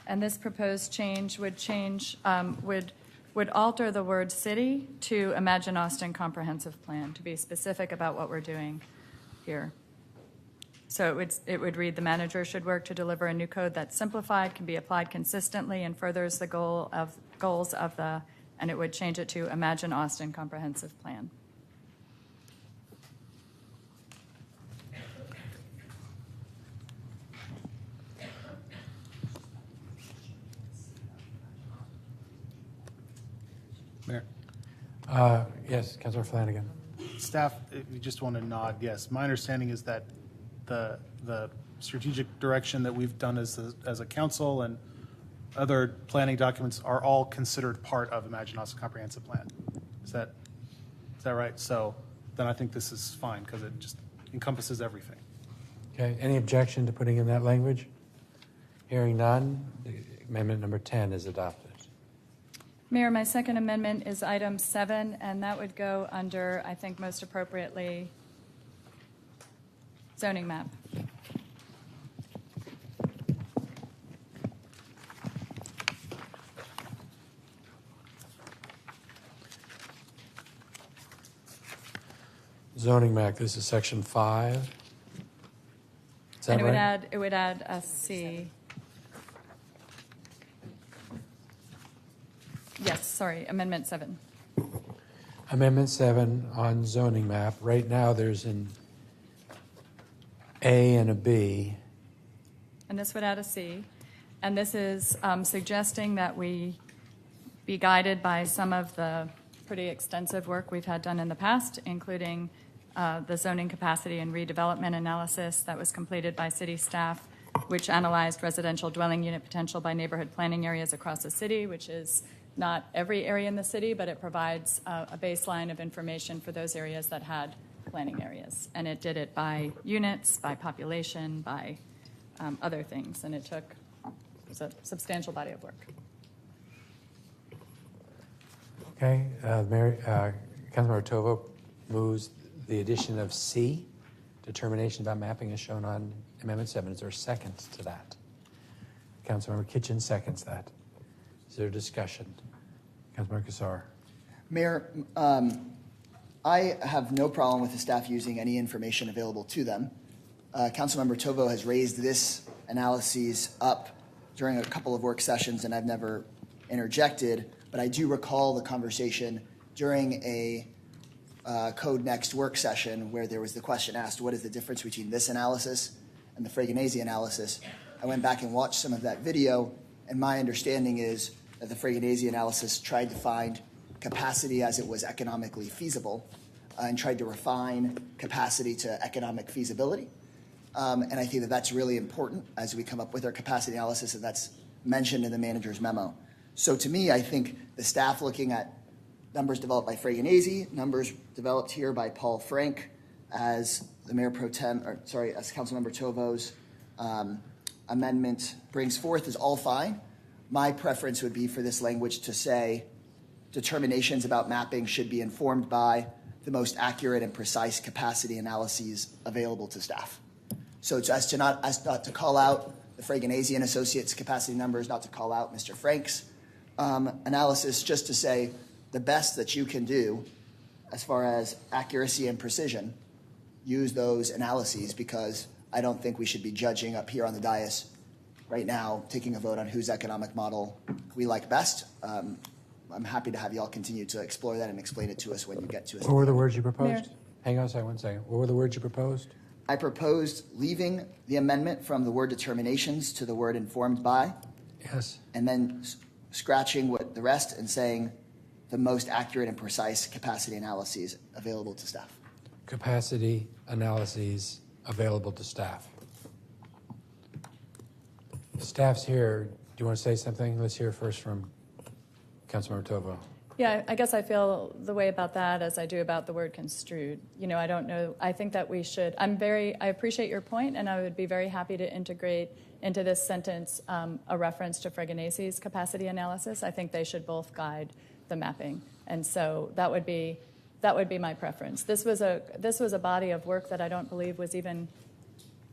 And this proposed change would alter the word city to Imagine Austin Comprehensive Plan, to be specific about what we're doing here. So it would read, the manager should work to deliver a new code that's simplified, can be applied consistently, and furthers the goals of the, and it would change it to Imagine Austin Comprehensive Plan. Mayor. Yes, Councilor Flanagan. Staff, if you just want to nod, yes. My understanding is that the strategic direction that we've done as a council and other planning documents are all considered part of Imagine Austin Comprehensive Plan. Is that right? So then I think this is fine because it just encompasses everything. Okay. Any objection to putting in that language? Hearing none, amendment number 10 is adopted. Mayor, my second amendment is item 7, and that would go under, I think most appropriately, zoning map. Zoning map, this is section 5. Is that And right? it would add a C. Yes, sorry, amendment 7. Amendment 7 on zoning map. Right now, there's an A and a B. And this would add a C. And this is suggesting that we be guided by some of the pretty extensive work we've had done in the past, including the zoning capacity and redevelopment analysis that was completed by city staff, which analyzed residential dwelling unit potential by neighborhood planning areas across the city, which is not every area in the city, but it provides a baseline of information for those areas that had planning areas. And it did it by units, by population, by other things. And it was a substantial body of work. Okay. Councilmember Tovo moves the addition of C, determination about mapping as shown on Amendment 7. Is there a second to that? Councilmember Kitchen seconds that. Is there a discussion? Councilmember Kassar. Mayor, I have no problem with the staff using any information available to them. Councilmember Tovo has raised this analyses up during a couple of work sessions, and I've never interjected, but I do recall the conversation during a Code Next work session where there was the question asked, what is the difference between this analysis and the Fragonese analysis? I went back and watched some of that video, and my understanding is that the Fragonese analysis tried to find capacity as it was economically feasible, and tried to refine capacity to economic feasibility. And I think that that's really important as we come up with our capacity analysis, and that's mentioned in the manager's memo. So to me, I think the staff looking at numbers developed by Fraganese, numbers developed here by Paul Frank as the Mayor Pro Tem, or sorry, as Councilmember Tovo's amendment brings forth is all fine. My preference would be for this language to say determinations about mapping should be informed by the most accurate and precise capacity analyses available to staff. So it's as not to call out the Fraganese and Associates capacity numbers, not to call out Mr. Frank's analysis, just to say the best that you can do as far as accuracy and precision, use those analyses, because I don't think we should be judging up here on the dais right now, taking a vote on whose economic model we like best. I'm happy to have you all continue to explore that and explain it to us when you get to it. What were the words you proposed? Mayor. Hang on a second, 1 second. What were the words you proposed? I proposed leaving the amendment from the word determinations to the word informed by, Yes. and then scratching what the rest and saying the most accurate and precise capacity analyses available to staff. Capacity analyses available to staff. The staff's here. Do you want to say something? Let's hear first from Councilmember Tovo. Yeah, I guess I feel the way about that as I do about the word construed. You know, I don't know. I think that we should. I appreciate your point, and I would be very happy to integrate into this sentence a reference to Fraganese's capacity analysis. I think they should both guide the mapping, and so that would be my preference. This was a body of work that I don't believe was even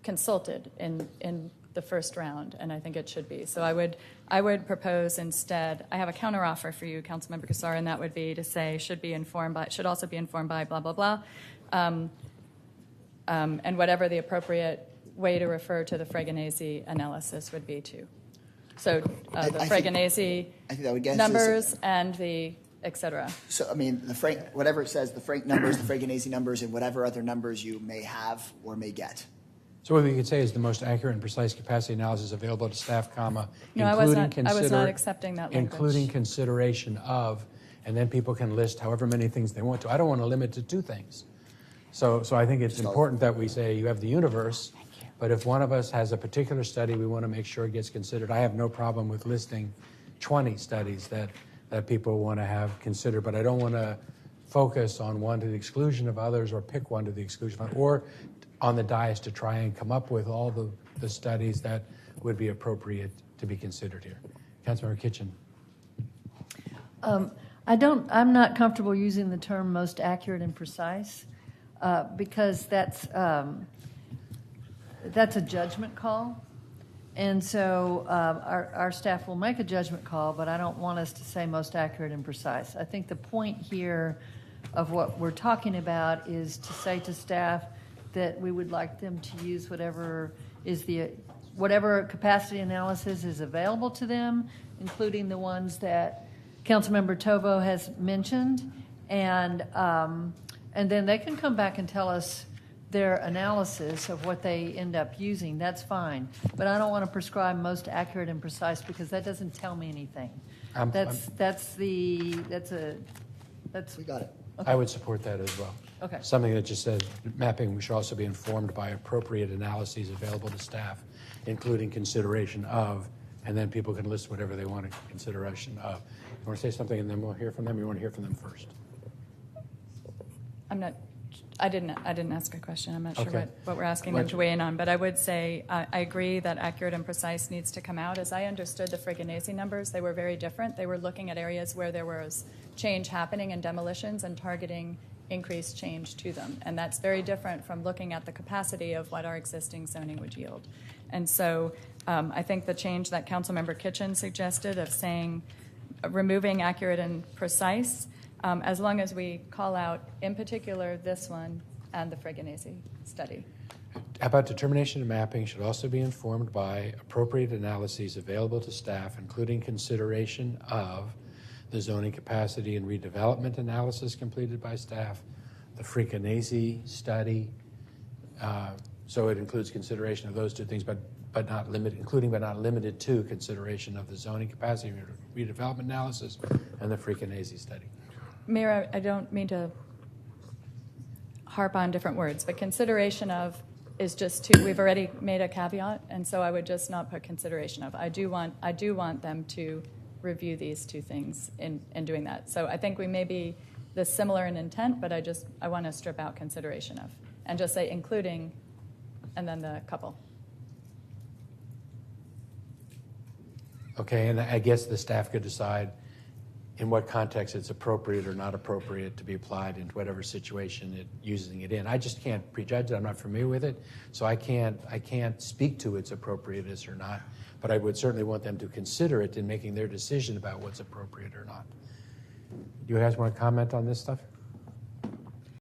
consulted in the first round, and I think it should be. So I would propose instead, I have a counteroffer for you, Councilmember Kassar, and that would be to say should also be informed by blah, blah, blah, and whatever the appropriate way to refer to the Fraganese analysis would be too. So the Fraganese numbers and the et cetera. So, I mean, whatever it says, the Frank numbers, the Fraganese numbers, and whatever other numbers you may have or may get. So what we could say is the most accurate and precise capacity analysis available to staff, comma, No, I was not accepting that language. Including consideration of, and then people can list however many things they want to. I don't want to limit to 2 things. So I think it's important that we say you have the universe, but if one of us has a particular study, we want to make sure it gets considered. I have no problem with listing 20 studies that people want to have considered, but I don't want to focus on one to the exclusion of others or pick one to the exclusion of others, or on the dais to try and come up with all the studies that would be appropriate to be considered here. Councilmember Kitchen. I'm not comfortable using the term most accurate and precise because that's a judgment call. And so our staff will make a judgment call, but I don't want us to say most accurate and precise. I think the point here of what we're talking about is to say to staff that we would like them to use whatever capacity analysis is available to them, including the ones that Councilmember Tovo has mentioned, and then they can come back and tell us their analysis of what they end up using. That's fine, but I don't want to prescribe most accurate and precise because that doesn't tell me anything. We got it. Okay. I would support that as well. Okay. Something that just says mapping should also be informed by appropriate analyses available to staff, including consideration of, and then people can list whatever they want in consideration of. You want to say something and then we'll hear from them? You want to hear from them first? I didn't ask a question. I'm not sure Okay. what we're asking them to weigh in on, but I would say I agree that accurate and precise needs to come out. As I understood the Fraganese numbers, they were very different. They were looking at areas where there was change happening in demolitions and targeting increased change to them. And that's very different from looking at the capacity of what our existing zoning would yield. And so I think the change that Councilmember Kitchen suggested of saying removing accurate and precise, as long as we call out in particular this one and the Fraganese study. How about determination and mapping should also be informed by appropriate analyses available to staff, including consideration of the zoning capacity and redevelopment analysis completed by staff, the Fraganese study. So it includes consideration of those 2 things, but not limited, including but not limited to consideration of the zoning capacity redevelopment analysis and the Fraganese study. Mayor, I don't mean to harp on different words, but consideration of is just too, we've already made a caveat, and so I would just not put consideration of. I do want them to review these two things in doing that. So I think we may be this similar in intent, but I want to strip out consideration of and just say including and then the couple. Okay, and I guess the staff could decide in what context it's appropriate or not appropriate to be applied into whatever situation using it in. I just can't prejudge it. I'm not familiar with it, so I can't speak to its appropriateness or not. But I would certainly want them to consider it in making their decision about what's appropriate or not. Do you guys want to comment on this stuff?